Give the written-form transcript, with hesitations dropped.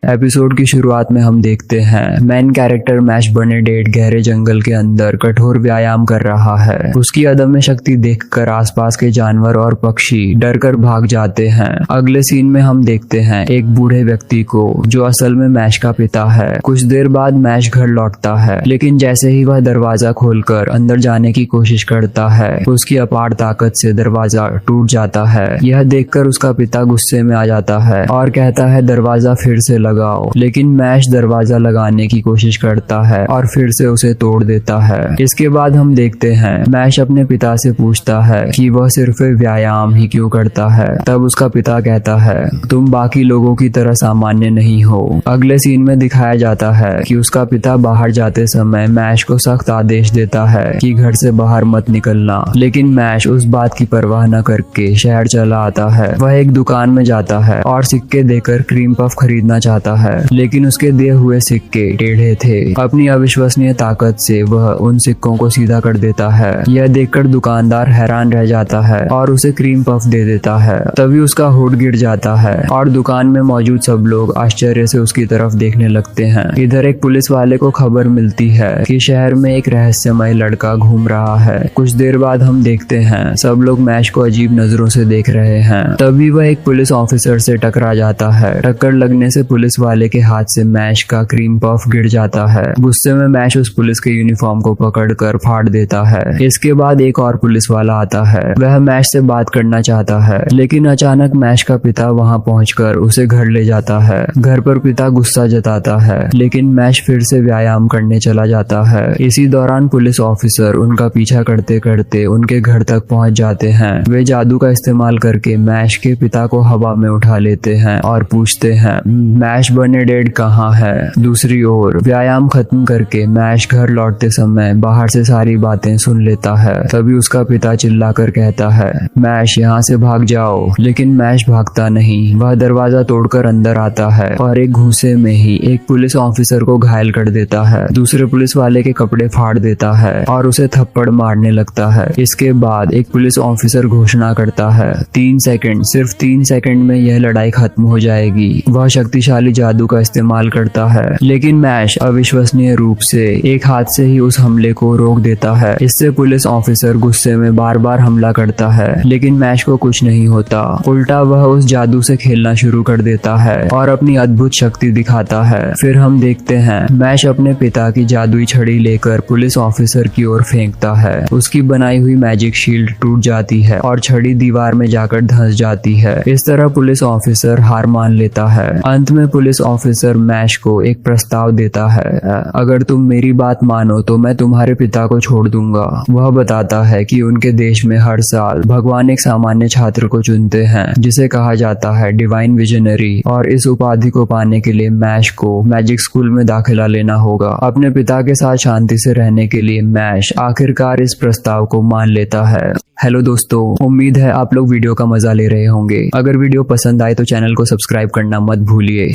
Episode की शुरुआत में हम देखते हैं मेन कैरेक्टर मैश बर्नेडेट गहरे जंगल के अंदर कठोर व्यायाम कर रहा है। उसकी अदम्य शक्ति देखकर आसपास के जानवर और पक्षी डरकर भाग जाते हैं। अगले सीन में हम देखते हैं एक बूढ़े व्यक्ति को जो असल में मैश का पिता है। कुछ देर बाद मैश घर लौटता है, लेकिन जैसे ही वह दरवाजा खोलकर अंदर जाने की कोशिश करता है उसकी अपार ताकत से दरवाजा टूट जाता है। यह देखकर उसका पिता गुस्से में आ जाता है और कहता है दरवाजा फिर से लगाओ, लेकिन मैश दरवाजा लगाने की कोशिश करता है और फिर से उसे तोड़ देता है। इसके बाद हम देखते हैं मैश अपने पिता से पूछता है कि वह सिर्फ व्यायाम ही क्यों करता है। तब उसका पिता कहता है तुम बाकी लोगों की तरह सामान्य नहीं हो। अगले सीन में दिखाया जाता है कि उसका पिता बाहर जाते समय मैश को सख्त आदेश देता है कि घर से बाहर मत निकलना, लेकिन मैश उस बात की परवाह न करके शहर चला आता है। वह एक दुकान में जाता है और सिक्के देकर क्रीम पफ खरीदना चाहता है, लेकिन उसके दिए हुए सिक्के टेढ़े थे। अपनी अविश्वसनीय ताकत से वह उन सिक्कों को सीधा कर देता है। यह देखकर दुकानदार हैरान रह जाता है और उसे क्रीम पफ दे देता है। तभी उसका हुड गिर जाता है और दुकान में मौजूद सब लोग आश्चर्य से उसकी तरफ देखने लगते हैं। इधर एक पुलिस वाले को खबर मिलती है कि शहर में एक रहस्यमय लड़का घूम रहा है। कुछ देर बाद हम देखते हैं सब लोग मैश को अजीब नजरों से देख रहे हैं। तभी वह एक पुलिस ऑफिसर से टकरा जाता है। टक्कर लगने से पुलिस वाले के हाथ से मैश का क्रीम पफ गिर जाता है। गुस्से में मैश उस पुलिस के यूनिफॉर्म को पकड़कर फाड़ देता है। इसके बाद एक और पुलिस वाला आता है। वह मैश से बात करना चाहता है, लेकिन अचानक मैश का पिता वहां पहुंचकर उसे घर ले जाता है। घर पर पिता गुस्सा जताता है, लेकिन मैश फिर से व्यायाम करने चला जाता है। इसी दौरान पुलिस ऑफिसर उनका पीछा करते करते उनके घर तक पहुंच जाते हैं। वे जादू का इस्तेमाल करके मैश के पिता को हवा में उठा लेते हैं और पूछते हैं मैश बर्नेडेट कहाँ है। दूसरी ओर व्यायाम खत्म करके मैश घर लौटते समय बाहर से सारी बातें सुन लेता है। तभी उसका पिता चिल्लाकर कहता है मैश यहाँ से भाग जाओ, लेकिन मैश भागता नहीं। वह दरवाजा तोड़कर अंदर आता है और एक घूंसे में ही एक पुलिस ऑफिसर को घायल कर देता है। दूसरे पुलिस वाले के कपड़े फाड़ देता है और उसे थप्पड़ मारने लगता है। इसके बाद एक पुलिस ऑफिसर घोषणा करता है 3 सेकंड, सिर्फ 3 सेकंड में यह लड़ाई खत्म हो जाएगी। वह शक्तिशाली जादू का इस्तेमाल करता है, लेकिन मैश अविश्वसनीय रूप से एक हाथ से ही उस हमले को रोक देता है। इससे पुलिस ऑफिसर गुस्से में बार बार हमला करता है, लेकिन मैश को कुछ नहीं होता। उल्टा वह उस जादू से खेलना शुरू कर देता है और अपनी अद्भुत शक्ति दिखाता है। फिर हम देखते हैं मैश अपने पिता की जादुई छड़ी लेकर पुलिस ऑफिसर की ओर फेंकता है। उसकी बनाई हुई मैजिक शील्ड टूट जाती है और छड़ी दीवार में जाकर धंस जाती है। इस तरह पुलिस ऑफिसर हार मान लेता है। अंत में पुलिस ऑफिसर मैश को एक प्रस्ताव देता है, अगर तुम मेरी बात मानो तो मैं तुम्हारे पिता को छोड़ दूंगा। वह बताता है कि उनके देश में हर साल भगवान एक सामान्य छात्र को चुनते हैं जिसे कहा जाता है डिवाइन विजनरी, और इस उपाधि को पाने के लिए मैश को मैजिक स्कूल में दाखिला लेना होगा। अपने पिता के साथ शांति से रहने के लिए मैश आखिरकार इस प्रस्ताव को मान लेता है। हेलो दोस्तों, उम्मीद है आप लोग वीडियो का मजा ले रहे होंगे। अगर वीडियो पसंद आए तो चैनल को सब्सक्राइब करना मत भूलिए।